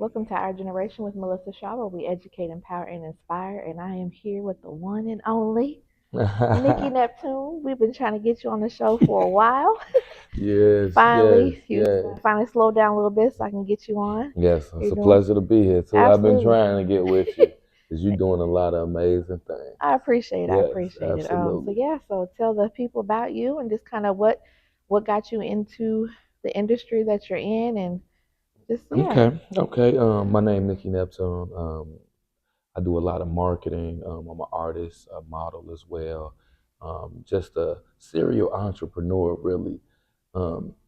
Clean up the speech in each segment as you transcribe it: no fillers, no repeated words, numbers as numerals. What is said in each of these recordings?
Welcome to Our Generation with Melissa Shaw, where we educate, empower, and inspire. And I am here with the one and only Nicky Neptune. We've been trying to get you on the show for a while. Yes, yes, Finally, you yes, finally slowed down a little bit so I can get you on. yes. It's You're a doing pleasure to be here too. I've been absolutely. trying to get with you because you're doing a lot of amazing things. I appreciate it. I Yes, appreciate it. So absolutely. yeah, so tell the people about you and just kind of what got you into the industry that you're in, and just yeah. Okay, okay. My name Nicky Neptune. I do a lot of marketing. I'm an artist, a model as well. Just a serial entrepreneur, really.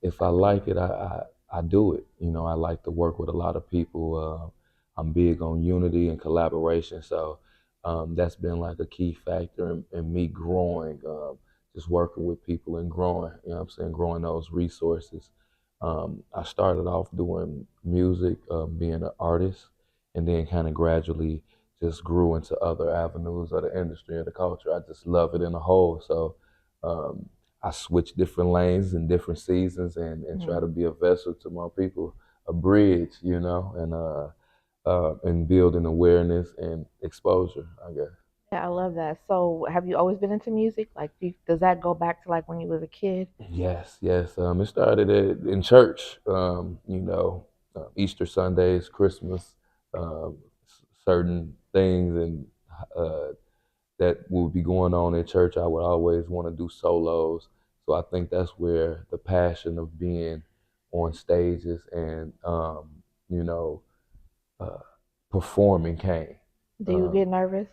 If I like it, I do it. I like to work with a lot of people. I'm big on unity and collaboration, so that's been like a key factor in me growing. Just working with people and growing. What I'm saying, growing those resources. I started off doing music, being an artist, and then kind of gradually just grew into other avenues of the industry and the culture. I just love it in a whole. So um, I switch different lanes and different seasons and try Mhm. to be a vessel to my people, a bridge, and building awareness and exposure, I guess. Yeah, I love that. So, have you always been into music? Like, does that go back to like when you was a kid? Yes, yes. It started in church. Easter Sundays, Christmas, certain things, and uh, that would be going on in church. I would always want to do solos. So I think that's where the passion of being on stages and you know uh, performing came. Do you Um, get nervous?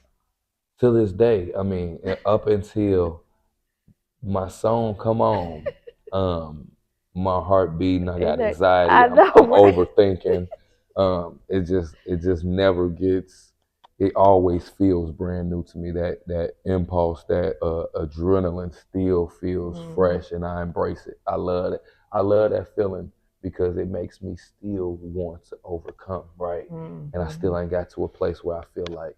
to this day, I mean, up until my song come on, um, my heart beating, I Is got that anxiety, I I'm know, I'm right? overthinking. It just never gets, it always feels brand new to me. That impulse, that adrenaline still feels Hmm. fresh and I embrace it. I love it. I love that feeling because it makes me still want to overcome, right? And I Hmm. still ain't got to a place where I feel like,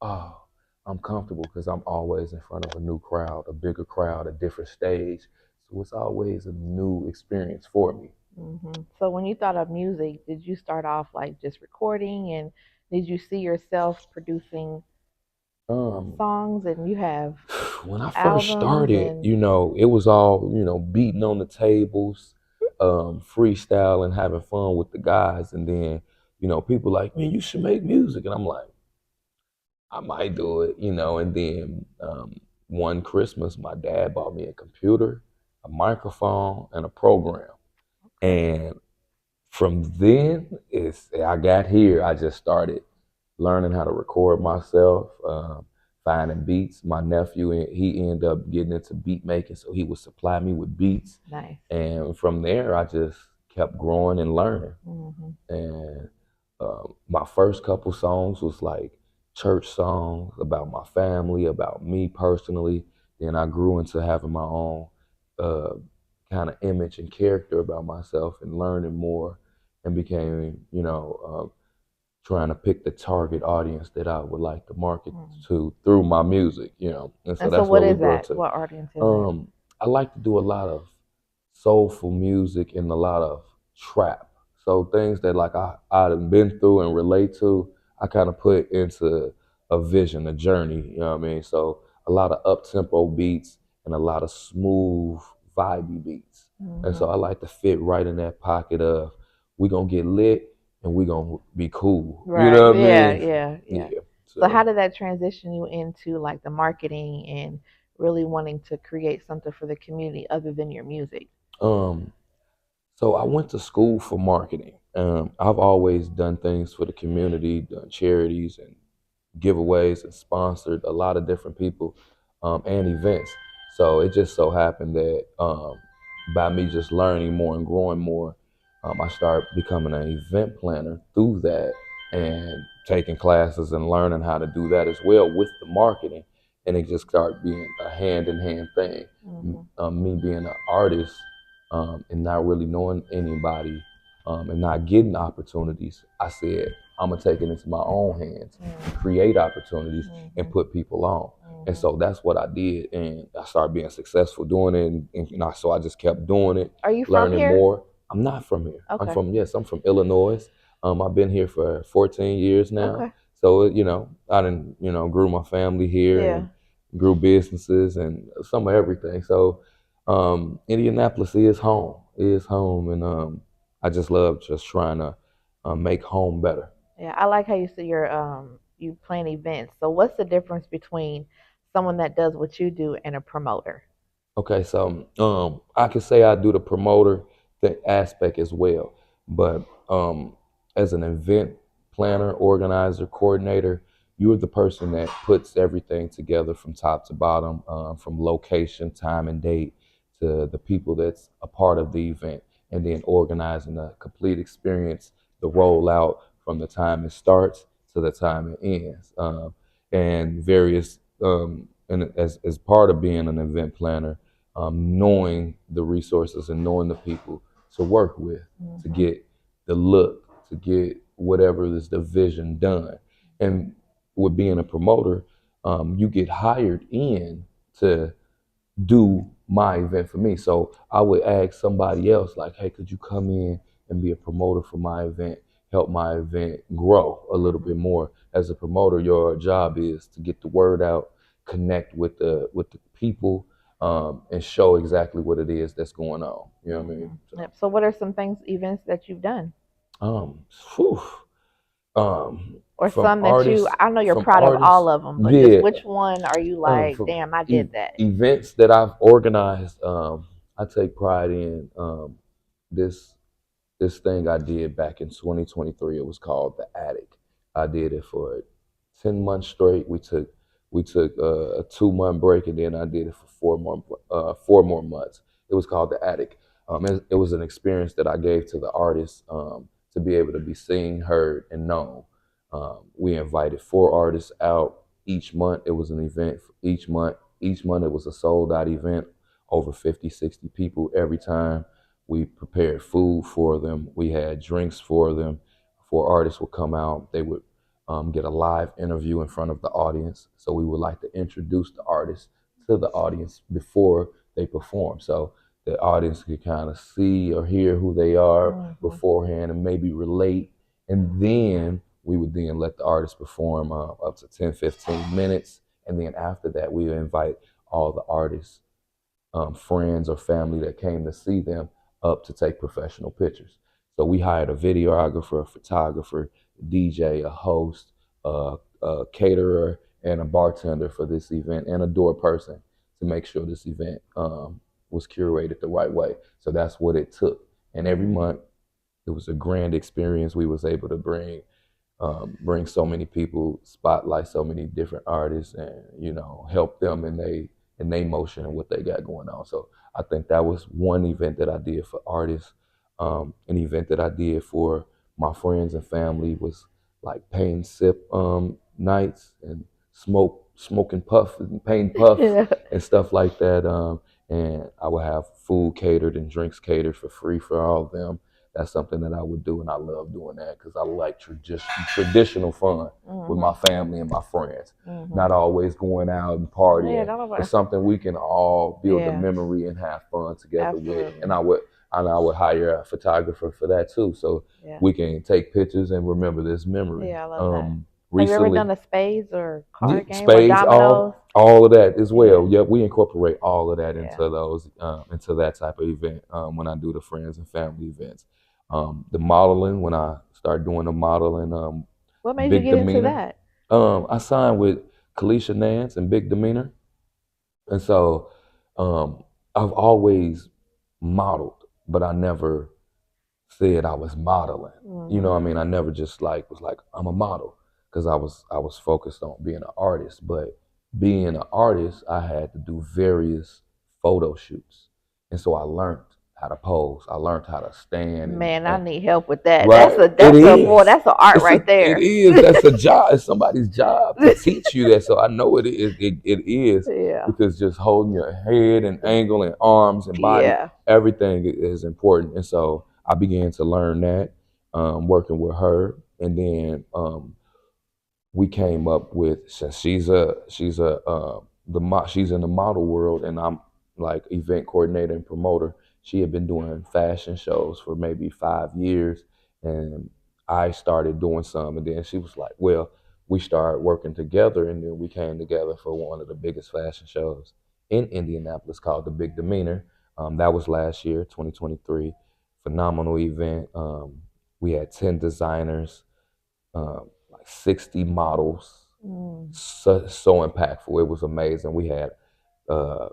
oh, I'm comfortable because I'm always in front of a new crowd, a bigger crowd, a different stage. So it's always a new experience for me. So, when you thought of music, did you start off like just recording, and did you see yourself producing Um, songs, and you have when I first albums, started, and it was all, beating on the tables, freestyle and having fun with the guys. And then, people like, man, you should make music. And I'm like, I might do it, And then one Christmas, my dad bought me a computer, a microphone, and a program. okay, And from then, I got here. I just started learning how to record myself, finding beats. My nephew, he ended up getting into beat making, so he would supply me with beats, nice. and from there, I just kept growing and learning. Hmm. And my first couple songs was like church songs about my family, about me personally. Then I grew into having my own uh, kind of image and character about myself and learning more and became, trying to pick the target audience that I would like to market Mm. to through my music, And so And so, that's what where we is grow that? to. What audience is that? Um, I like to do a lot of soulful music and a lot of trap. So things that like I've been through and relate to, I kind of put into a vision, a journey. You know what I mean? So a lot of up tempo beats and a lot of smooth, vibey beats. And so Hmm. I like to fit right in that pocket of we gonna get lit and we gonna be cool. You Right. know what I Yeah, mean? yeah, yeah. Yeah. So how So did that transition you into like the marketing and really wanting to create something for the community other than your music? um So I went to school for marketing. I've always done things for the community, done charities and giveaways, and sponsored a lot of different people and events. So it just so happened that by me just learning more and growing more, I started becoming an event planner through that and taking classes and learning how to do that as well with the marketing. And it just started being a hand in hand thing. Hmm. Me being an artist and not really knowing anybody and not getting opportunities, I said, I'm gonna take it into my own hands, create opportunities, and Hmm. put people on. And Hmm. so that's what I did, and I started being successful doing it. And so I just kept doing it, Are you from learning here? more. I'm not from here. I'm Okay. from, yes, I'm from Illinois. I've been here for 14 years now. Okay. So, I didn't, grew my family here Yeah. and grew businesses and some of everything. So, Indianapolis is home, and I just love just trying to make home better. Yeah. I like how you say you plan events. So what's the difference between someone that does what you do and a promoter? Okay, so I can say I do the promoter aspect as well, but as an event planner, organizer, coordinator, you're the person that puts everything together from top to bottom, from location, time, and date to the people that's a part of the event, and then organizing the complete experience, the rollout from the time it starts to the time it ends, and various. And as part of being an event planner, knowing the resources and knowing the people to work with to Hmm. get the look, to get whatever is the vision done. And with being a promoter, you get hired in to do my event for me. So I would ask somebody else, like, hey, could you come in and be a promoter for my event, help my event grow a little bit more? As a promoter, your job is to get the word out, connect with the people, and show exactly what it is that's going on. You know what I mean? Hmm. Yep. So what are some things events that you've done? Um, whew, Or from some that artists, I know you're from proud of artists, all of them, but just yeah, which one are you like, from damn, I did that? events that I've organized, I take pride in this this thing I did back in 2023. It was called The Attic. I did it for 10 months straight. We took a 2 month break, and then I did it for 4 more months. It was called The Attic. It was an experience that I gave to the artists, to be able to be seen, heard, and known. We invited 4 artists out each month. It was an event for each month. Each month it was a sold out event, over 50, 60 people every time. We prepared food for them. We had drinks for them. 4 artists would come out. They would get a live interview in front of the audience. So we would like to introduce the artist to the audience before they perform. So the audience could kind of see or hear who they are Hmm. beforehand and maybe relate. And then we would then let the artist perform up to 10, 15 minutes. And then after that, we would invite all the artists, friends or family that came to see them, up to take professional pictures. So we hired a videographer, a photographer, a DJ, a host, a caterer, and a bartender for this event, and a door person to make sure this event was curated the right way. So that's what it took. And every Hmm. month, it was a grand experience. We was able to bring so many people, spotlight so many different artists, and help them in they motion and what they got going on. So I think that was one event that I did for artists. An event that I did for my friends and family was like paint sip nights and smoke and puff and paint puff Yeah. and stuff like that. And I would have food catered and drinks catered for free for all of them. That's something that I would do, and I love doing that because I like traditional fun with Hmm. my family and my friends. Hmm. Not always going out and Yeah, partying, don't but nobody. something we can all build a Yeah, memory and have fun together with. And absolutely. I would hire a photographer for that too, so Yeah, we can take pictures and remember this memory. yeah, I love that. Have you ever Recently, done a spades or yeah, card game or spades, dominoes? all of that as Yeah, well. Yep, we incorporate all of that yeah. into that type of event, when I do the friends and family events. The modeling, when I start doing the modeling, What made you Big get into Demeanor. that? I signed with Kalisha Nance and Big Demeanor, and so um, I've always modeled, but I never said I was modeling. You know Hmm. what I mean? I never just like was like I'm a model, because I was focused on being an artist. But being an artist, I had to do various photo shoots. And so I learned how to pose. I learned how to stand Man, I and need help with that. right. It That's a boy. is. That's an art right It there. is. That's a job. It's somebody's job to teach you that. So I know it is, Yeah, because just holding your head and angle and arms and body, yeah. everything is important. And so I began to learn that, working with her, and then we came up with, since she's in the model world, and I'm like event coordinator and promoter. She had been doing fashion shows for maybe 5 years, and I started doing some, and then she was like, "Well, we started working together, and then we came together for one of the biggest fashion shows in Indianapolis called the Big Demeanor. That was last year, 2023. Phenomenal event. We had 10 designers, like 60 models. Mm, So impactful. It was amazing. We had uh,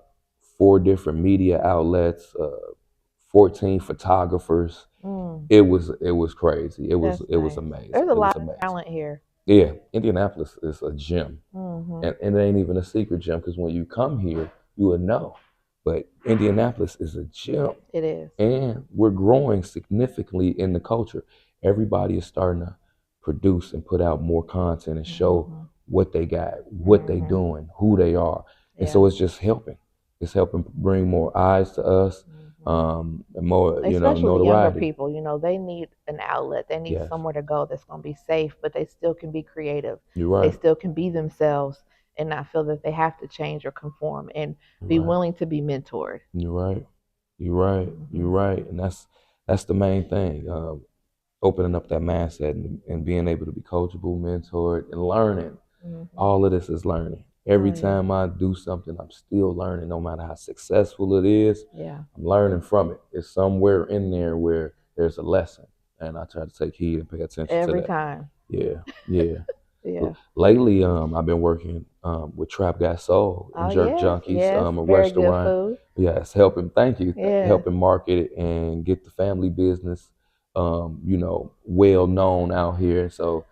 4 different media outlets, 14 photographers. mm. It was crazy. That's It was nice. amazing. There's a It was lot of amazing. talent here. Yeah, Indianapolis is a gem, Hmm. and it ain't even a secret gem because when you come here, you will know. But Indianapolis is a gem, It is. and we're growing significantly in the culture. Everybody is starting to produce and put out more content and show Hmm. what they got, what they Hmm. doing, who they are, and Yeah. so it's just helping. It's helping bring more eyes to us, Hmm. and more, Especially the younger notoriety. people, they need an outlet. They need Yes, somewhere to go that's going to be safe, but they still can be creative. you're They right. still can be themselves and not feel that they have to change or conform and You're be right. willing to be mentored. You're right. You're right. You're Hmm. right. And that's the main thing. Opening up that mindset and being able to be coachable, mentored, and learning. Hmm. All of this is learning. Oh, Every yeah. time I do something, I'm still learning. No matter how successful it is, Yeah. I'm learning from it. It's somewhere in there where there's a lesson, and I try to take heed and pay attention to Every that. time. Yeah, yeah. Yeah. Lately, I've been working with Trap Got Soul Oh, and Jerk yes. Junkies, Yes. a Very good restaurant. food. Yes, helping. Thank you, Yes. helping market it and get the family business, well known out here. So,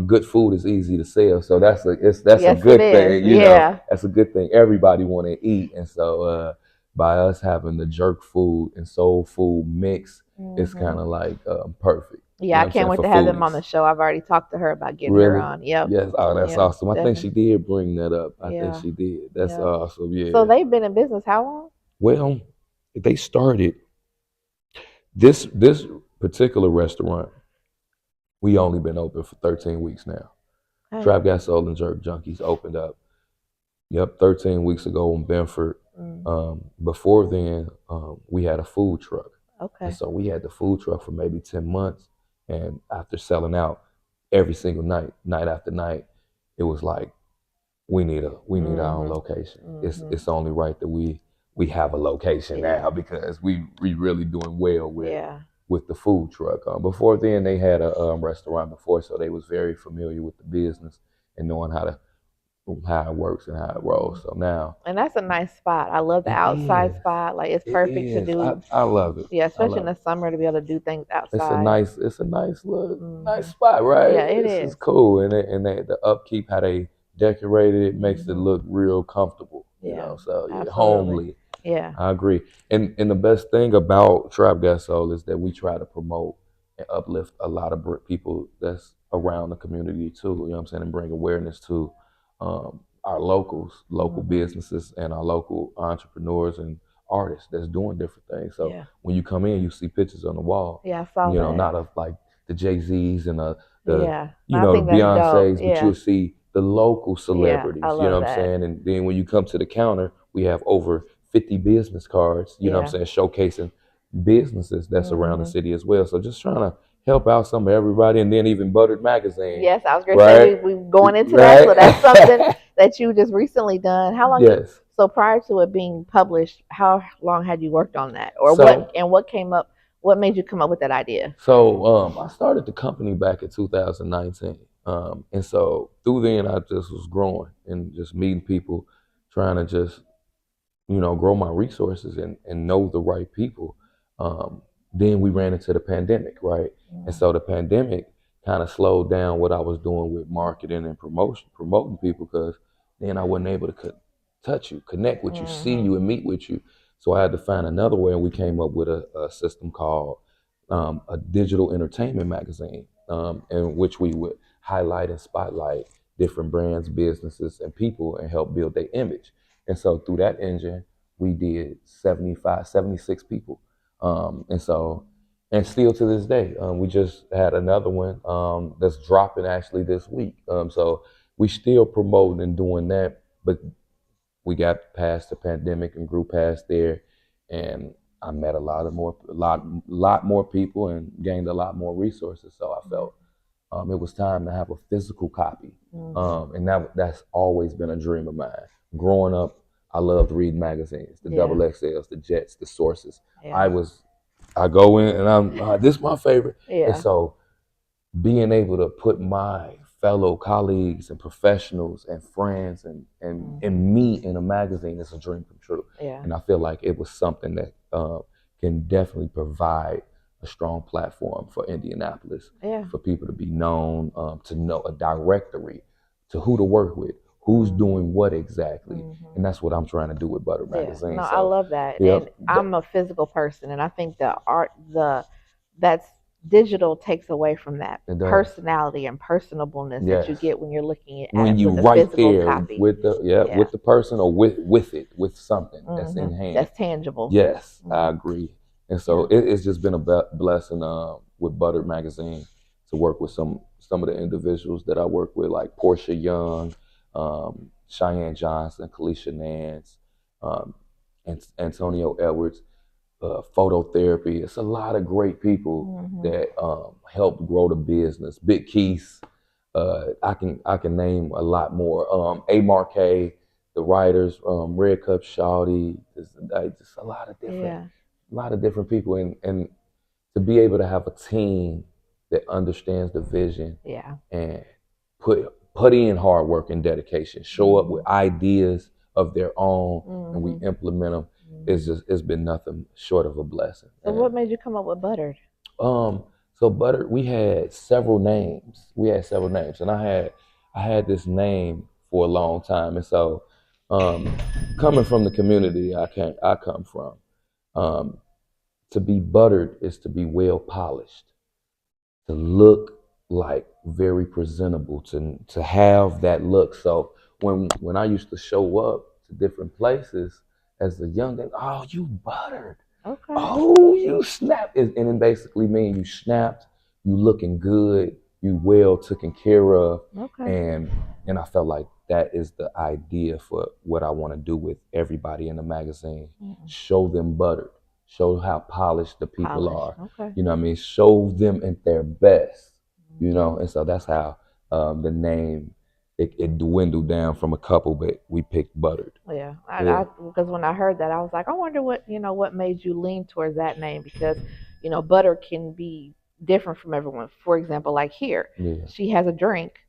good food is easy to sell. So that's a Yes, it good is. thing. Yeah. That's a good thing. Everybody want to eat, and so by us having the jerk food and soul food mix, it's Hmm. kind of like perfect. You Yeah, know I what I'm can't saying, wait for to have them on foodies. the show. I've already talked to her about getting her Really? on. Yep. Yes. Oh, that's Yeah, awesome. I think definitely. she did bring that up. I think Yeah. she did. That's Yep. awesome. So Yeah. they've been in business how long? Well, they started this particular restaurant. We only been open for 13 weeks now. Okay. Trap Gas Soul and Jerk Junkies opened up. Yep, 13 weeks ago in Benford. Mm, Before then, we had a food truck, and okay. so we had the food truck for maybe 10 months. And after selling out every single night, night after night, it was like we need our own Mhm. location. Mhm. It's only right that we have a location now Yeah. because we really doing well Yeah. with the food truck. Before then, they had a restaurant before, so they was very familiar with the business and knowing how it works and how it rolls. Mhm. So now And that's a nice spot. I love the it outside is, spot. Like it's it perfect to is. I do. I love it. Yeah, I especially in love the it. summer to be able to do things It's a outside. nice look, nice Mhm. spot, right? Yeah, it This is. is cool, and the upkeep, how they decorated it, makes it Mhm. look real comfortable. Yeah. So yeah, Absolutely. homely. Yeah. I agree. And the best thing about Trap Gas Soul is that we try to promote and uplift a lot of people that's around the community too. You know what I'm saying, and bring awareness to our local Mhm. businesses, and our local entrepreneurs and artists that's doing different things. So Yeah. when you come in, you see pictures on the wall. Yeah, I saw that. Not of like the Jay-Z's and the Yeah. I the think that's dope. Beyonces, but Yeah. you'll see the local Yeah. I celebrities. You know love what I'm that. saying? And then when you come to the counter, we have over 50 business cards. You know what Yeah. I'm saying, showcasing businesses that's around the Mhm. city as well. So just trying to help out some of everybody, and then even Buttered Magazine, Yes, I was gonna say right? we going into that. So that's something Right. that you just recently done. How long you Yes. so prior to it being published, how long had you worked on that? Or So what came up what made you come up with that idea? I started the company back in 2019. And so through then, I just was growing and just meeting people, trying to just grow my resources and know the right people. Then we ran into the pandemic, right? And Mm, so the pandemic kind of slowed down what I was doing with marketing and promoting people, because then I wasn't able to touch you, connect with you, see mhm. you, and meet with you. So I had to find another way, and we came up with a system called a digital entertainment magazine, in which we would highlight and spotlight different brands, businesses, and people and help build their image. And so through that engine, we did 75, 76 people. And so, and still to this day, we just had another one that's dropping actually this week. So we still promoting and doing that, but we got past the pandemic and grew past there. And I met a lot more people and gained a lot more resources. So I felt it was time to have a physical copy, and that's always been a dream of mine. Growing up, I loved reading magazines, the Yeah. double XLs, the Jets, the Sources. Yeah. I go in and I'm this is my favorite, and Yeah. so being able to put my fellow colleagues and professionals and friends and me in a magazine is a dream come true. Yeah. And I feel like it was something that can definitely provide a strong platform for Indianapolis, Yeah. for people to be known, to know a directory to who to work with, who's doing what exactly. And that's what I'm trying to do with Butter Yeah, Magazine. no, I So, love that, yep, and I'm a physical person, and I think the art, that's digital takes away from that it does. personality and personableness that you Yes. get when you're looking When at you with a right physical there copy. with the Yeah, with the person or with something that's in hand. that's tangible. Yes, I agree. And so Yeah, it's just been a blessing with Butter Magazine to work with some of the individuals that I work with, like Portia Young, Cheyenne Johnson, Kalisha Nance, and Antonio Edwards. Phototherapy. It's a lot of great people that help grow the business. Big Keith. I can name a lot more. A Marquet, the writers, Red Cup Shawty, just yeah, a lot of different people, and to be able to have a team that understands the vision yeah. and put in hard work and dedication, show up with ideas of their own, and we implement them. It's been nothing short of a blessing. So, what made you come up with buttered? Um, so Butter, we had several names. And I had this name for a long time, and so um, coming from the community I come from, um, to be buttered is to be well polished, to look like very presentable, to have that look. So when I used to show up to different places as a young, oh, you buttered. Okay. Oh, you snapped. And it basically means you snapped, you looking good, you well taken care of. Okay. And I felt like that is the idea for what I want to do with everybody in the magazine. Show them buttered. Show how polished the people Polished. are. Okay. You know what I mean? Show them at their best. And so that's how the name it dwindled down from a couple, but we picked buttered. Yeah, Yeah. because when I heard that, I was like, I wonder what made you lean towards that name because, butter can be different from everyone. For example, like here, Yeah. she has a drink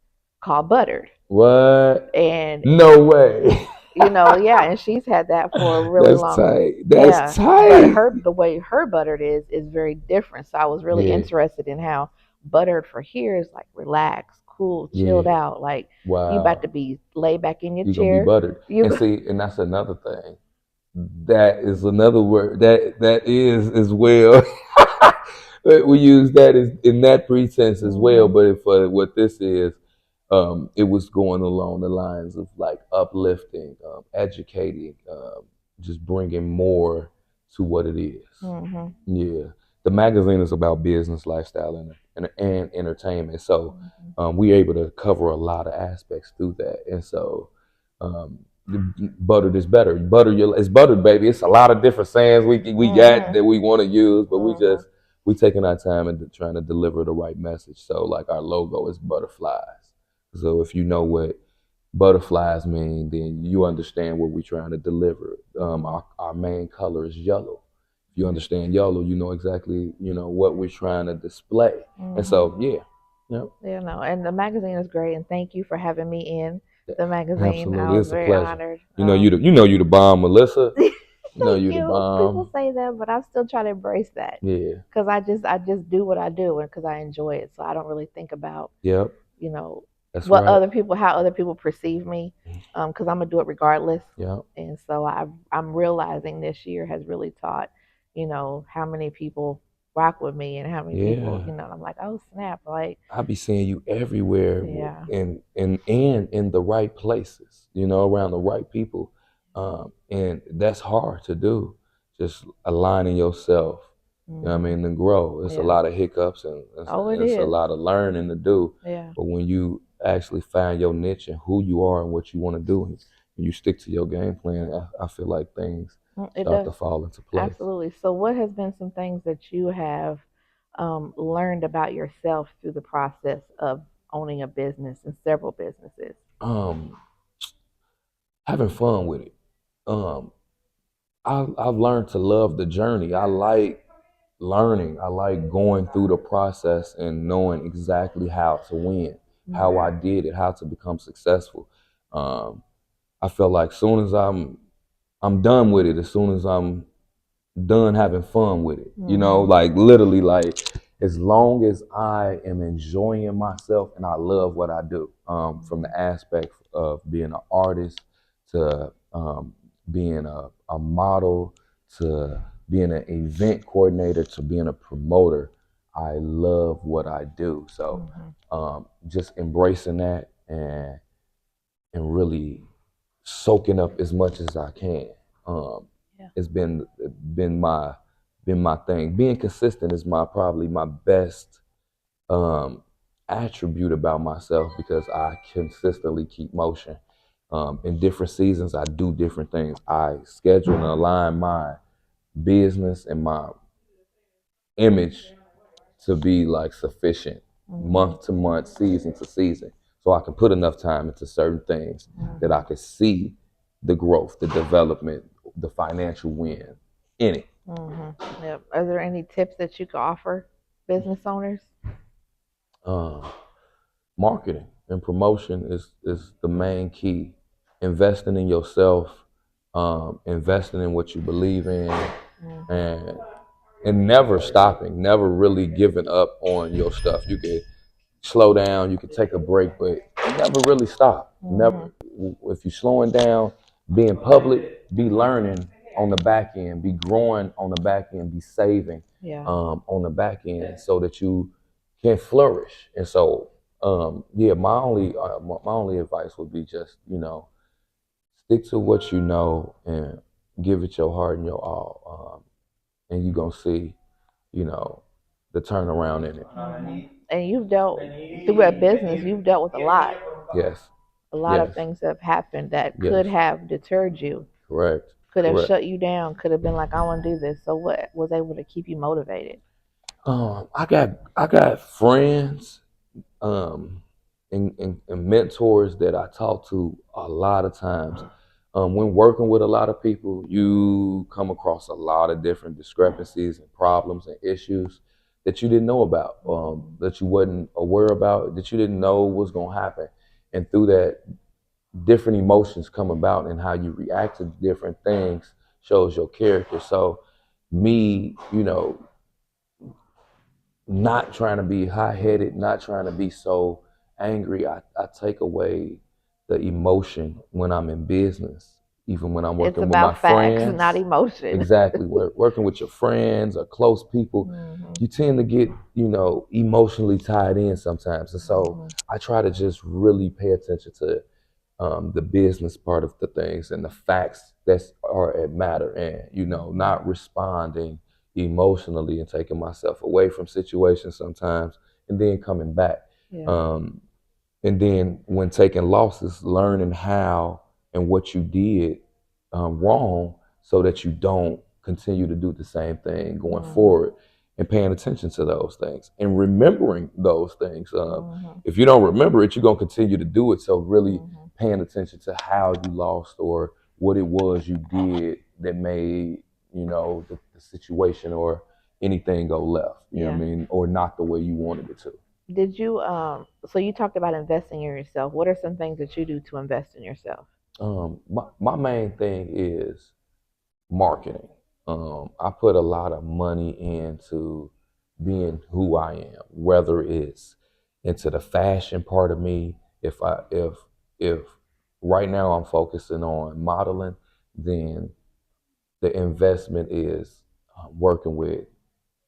called buttered, What? and No way. yeah, and she's had that for a really That's long. tight. That's Yeah, but tight. the way her buttered is very different. So I was really Yeah. interested in how buttered for here is like relaxed, cool, chilled Yeah. out. Like you about Wow. to be laid back in your You're gonna be chair. buttered. You And see, and that's another thing. That is another word that is as well. We use that as in that pretense as well, but for what this is, it was going along the lines of like uplifting, educating, just bringing more to what it is. Yeah, the magazine is about business, lifestyle, and entertainment. So we're able to cover a lot of aspects through that, and so buttered is better. It's buttered, baby. It's a lot of different sayings we got that we want to use, but we taking our time and trying to deliver the right message. So like our logo is butterflies. So if you know what butterflies mean, then you understand what we're trying to deliver. Our main color is yellow. If you understand yellow, you know exactly what we're trying to display. And so yeah. No, and the magazine is great, and thank you for having me in the magazine. I Absolutely, was it's a very pleasure. honored. You the bomb, Melissa. You know Thank you the you. People bomb. say that, but I still try to embrace that Yeah. because I just do what I do, and because I enjoy it. So I don't really think about Yep. you know That's what right. how other people perceive me, because I'm gonna do it regardless. Yep. And so I'm realizing this year has really taught, how many people rock with me and how many people, Yeah. I'm like, oh snap, like I be seeing you everywhere yeah, and in the right places, around the right people. And that's hard to do. Just aligning yourself, what I hmm mean, to grow. It's a yeah, lot of hiccups and oh it it's a is, lot of learning to do. yeah, But when you actually find your niche and who you are and what you want to do, and you stick to your game plan, I feel like things It start does. to fall into place. Absolutely. So, what has been some things that you have learned about yourself through the process of owning a business and several businesses? Um, Having fun with it. Um, I've learned to love the journey. I like learning. I like going through the process and knowing exactly how to win, how I did it, how to become successful. Um, I feel like soon as I'm done with it, as soon as I'm done having fun with it. You know, like literally, like as long as I am enjoying myself and I love what I do, from the aspect of being an artist to being a model to being an event coordinator to being a promoter, I love what I do. So just embracing that and really soaking up as much as I can. Um, Yeah. it's been my been my thing. Being consistent is my probably my best um, attribute about myself because I consistently keep motion. In different seasons, I do different things. I schedule and align my business and my image to be like sufficient month to month, season to season. So I can put enough time into certain things that I can see the growth, the development, the financial win in it. Yep. Are there any tips that you could offer business owners? Uh, Marketing and promotion is the main key. Investing in yourself, investing in what you believe in, and and never stopping, never really giving up on your stuff. You can slow down, you can take a break, but never really stop. Never. If you're slowing down, be in public, be learning on the back end, be growing on the back end, be saving Yeah. on the back end so that you can flourish. And so, yeah, my only advice would be just stick to what you know and give it your heart and your all, and you're gonna see you know the turnaround in it. And you've dealt through that business, you've dealt with a lot. Yes, A lot of yes, things have happened that could yes. have deterred you, Correct, could have correct. shut you down, could have been like, I want to do this. So what was able to keep you motivated? I got friends and mentors that I talk to a lot of times. When working with a lot of people, you come across a lot of different discrepancies and problems and issues that you didn't know about, that you wasn't aware about, that you didn't know was going to happen. And through that, different emotions come about, and how you react to different things shows your character. So, me, not trying to be high headed, not trying to be so angry. I take away the emotion when I'm in business, even when I'm It's working with my about facts, not friends. emotion. Exactly. Working with your friends or close people, you tend to get, emotionally tied in sometimes. And so I try to just really pay attention to the business part of the things and the facts that are at matter, and not responding emotionally and taking myself away from situations sometimes and then coming back. Yeah. And then when taking losses, learning how and what you did wrong so that you don't continue to do the same thing going forward, and paying attention to those things and remembering those things. If you don't remember it, you're going to continue to do it. So really paying attention to how you lost or what it was you did that made, the situation or anything go left, you know what I mean, or not the way you wanted it to. Did you so you talked about investing in yourself. What are some things that you do to invest in yourself? My main thing is marketing. I put a lot of money into being who I am, whether it's into the fashion part of me. If right now I'm focusing on modeling, then the investment is working with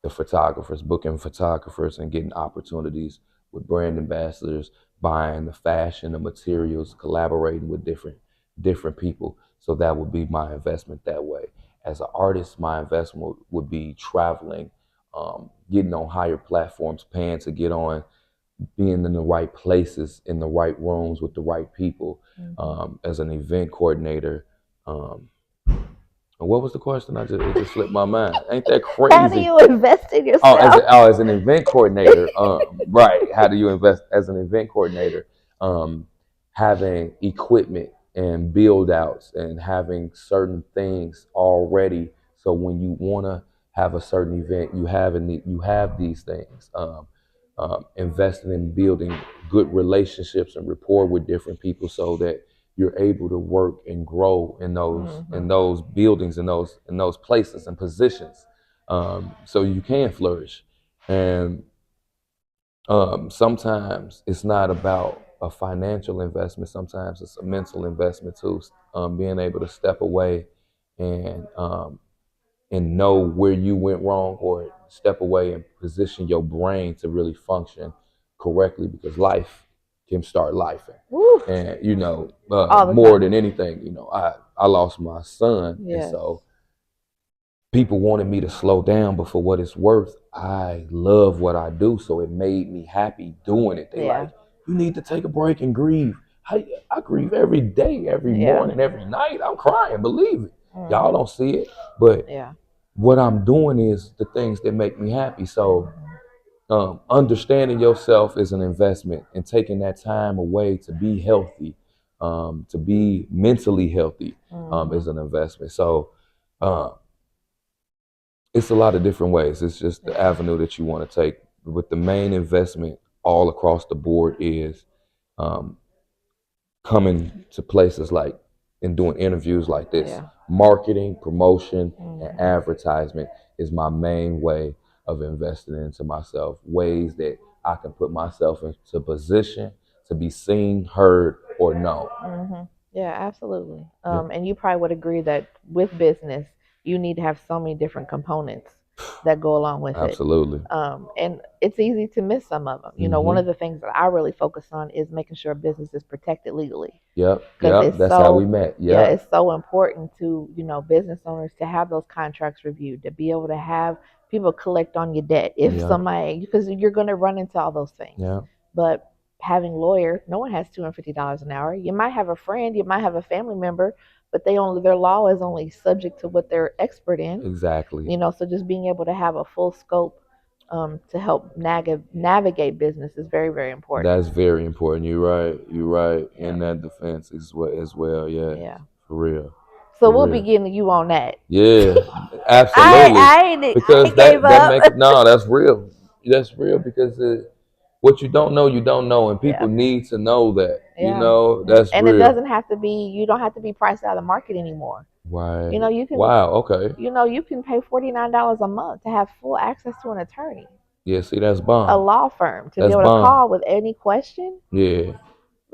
the photographers, booking photographers, and getting opportunities with brand ambassadors, buying the fashion, the materials, collaborating with different people. So that would be my investment that way. As an artist, my investment would be traveling, getting on higher platforms, paying to get on, being in the right places, in the right rooms with the right people. As an event coordinator, um, What was the question? It just slipped my mind. Ain't that How do crazy? you invest in Oh, yourself? as an event coordinator, right? How do you invest as an event coordinator? Um, Having equipment and build outs and having certain things already, so when you want to have a certain event, you have these things. Investing in building good relationships and rapport with different people, so that you're able to work and grow in Hmm. those buildings, in those places and positions, so you can flourish. And sometimes it's not about a financial investment. Sometimes it's a mental investment too. Being able to step away and know where you went wrong, or step away and position your brain to really function correctly, because life can start life. Woo, And all the more time. than anything, I lost my son, and Yes. so people wanted me to slow down, but for what it's worth, I love what I do, so it made me happy doing it. They Yeah. like, you need to take a break and grieve. I grieve every day, every Yeah. morning, every night. I'm crying, believe it. Y'all Hmm. don't see it, but Yeah. what I'm doing is the things that make me happy. So Hmm. understanding yourself is an investment, and taking that time away to be healthy, to be mentally healthy, Hmm. is an investment. So uh, it's a lot of different ways. It's just the Yeah. avenue that you want to take. But the main investment all across the board is um, coming to places like and doing interviews like this. Yeah. Marketing, promotion, and Hmm. advertisement is my main way of investing into myself. Ways that I can put myself into position to be seen, heard, or known. Hmm. Yeah, absolutely. Yep, And you probably would agree that with business, you need to have so many different components that go along with it. absolutely. And it's easy to miss some of them. One of Hmm. the things that I really focus on is making sure business is protected legally, Yep, because yep. That's how we met. yeah, Yep, it's so important to business owners to have those contracts reviewed, to be able to have people collect on your debt if yep, somebody, because you're going to run into all those things. yep. But having lawyer, no one has $250 an hour. You might have a friend, you might have a family member, but their law is only subject to what they're expert in. Exactly. So just being able to have a full scope, to help navigate business is very, very important. That's very important. You're right. You're right. In Yeah. that defense as well. Yeah. Yeah. For real. So For we'll be real. getting you on that. Yeah. I Absolutely. I ain't I Because ain't gave that up. make no, that's real. That's real, because what you don't know, and Yeah. people need to know that. Yeah. Yeah. That's And it real. doesn't have to be. You don't have to be priced out of the market anymore. Right. You can. Wow. Okay. You can pay $49 a month to have full access to an attorney, Yeah. See, that's a bomb. law firm, to be That's able to bomb. call with any question. Yeah.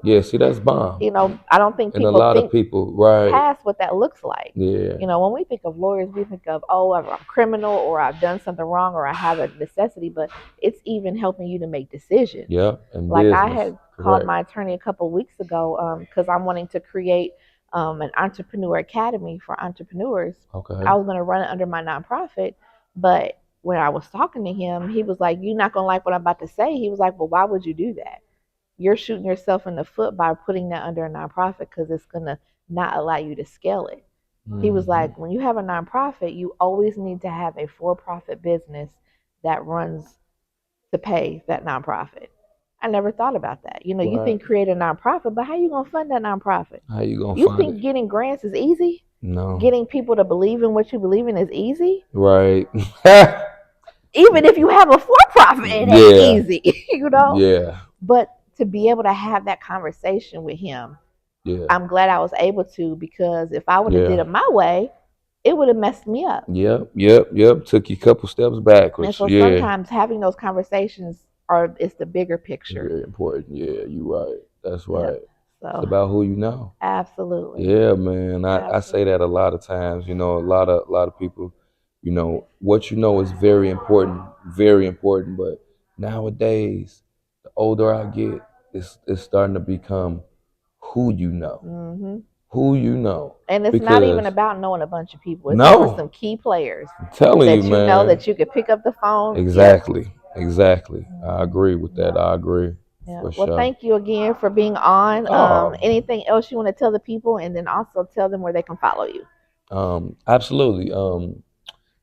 Yeah. See, that's bomb. I don't think And a people lot of think people, right? past what that looks like. Yeah. When we think of lawyers, we think of, oh, I'm a criminal, or I've done something wrong, or I have a necessity, but it's even helping you to make decisions. Yep. And Like I business. had called Correct. my attorney a couple of weeks ago, because I'm wanting to create an entrepreneur academy for entrepreneurs. Okay. I was going to run it under my nonprofit, but when I was talking to him, he was like, "You're not going to like what I'm about to say." He was like, "Well, why would you do that? You're shooting yourself in the foot by putting that under a nonprofit, because it's going to not allow you to scale it." He was Hmm. like, when you have a nonprofit, you always need to have a for profit business that runs to pay that nonprofit. I never thought about that. You Right. think create a nonprofit, but how you gonna fund that nonprofit? How you gonna You fund think it? getting grants is easy? No. Getting people to believe in what you believe in is easy? Right. Even if you have a for profit, it ain't Yeah. easy. Yeah. But to be able to have that conversation with him, Yeah. I'm glad I was able to, because if I would have did Yeah. it my way, it would have messed me up. Yep. Yep. Yep. Took you a couple steps And backwards. so Yeah. sometimes having those conversations is the bigger picture. Very important. Yeah. You right. That's Yep. right. It's So about who you know. absolutely. Yeah, man. I say that Absolutely. a lot of times. A lot of people, what you know is very important. But nowadays, the older I get, it's starting to become who you know. Hmm. Who you know. And it's not even Because about knowing a bunch of people. It's knowing some no, key players I'm telling you, that you know man. that you could pick up the phone. Yep. Exactly. Exactly. I Hmm. agree with that. Yep. I agree Yeah. for Well, sure. thank you again for being on. Oh, Anything else you want to tell the people, and then also tell them where they can follow you? Absolutely.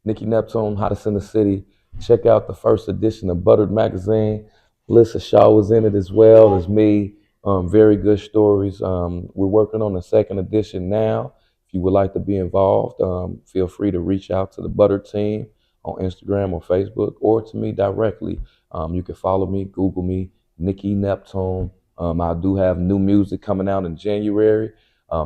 Nicky Neptune, Hottest in the City. Check out the first edition of Buttered Magazine. Melissa Shaw was in it as well as me. Very good stories. We're working on the second edition now. If you would like to be involved, feel free to reach out to the Buttered team on Instagram or Facebook or to me directly. You can follow me, Google me, Nicky Neptune. I do have new music coming out in January.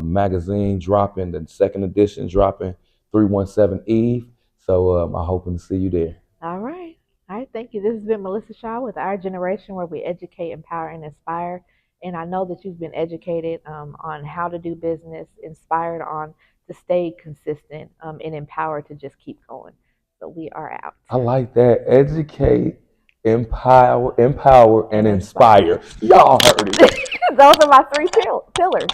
Magazine dropping, the second edition dropping 317 Eve. So I'm hoping to see you there. All right. All right. Thank you. This has been Melissa Shaw with Our Generation, where we educate, empower, and inspire. And I know that you've been educated on how to do business, inspired on to stay consistent, and empowered to just keep going. So we are out I like that. Educate, empower, and and inspire. inspire. Y'all heard it. Those are my three pillars.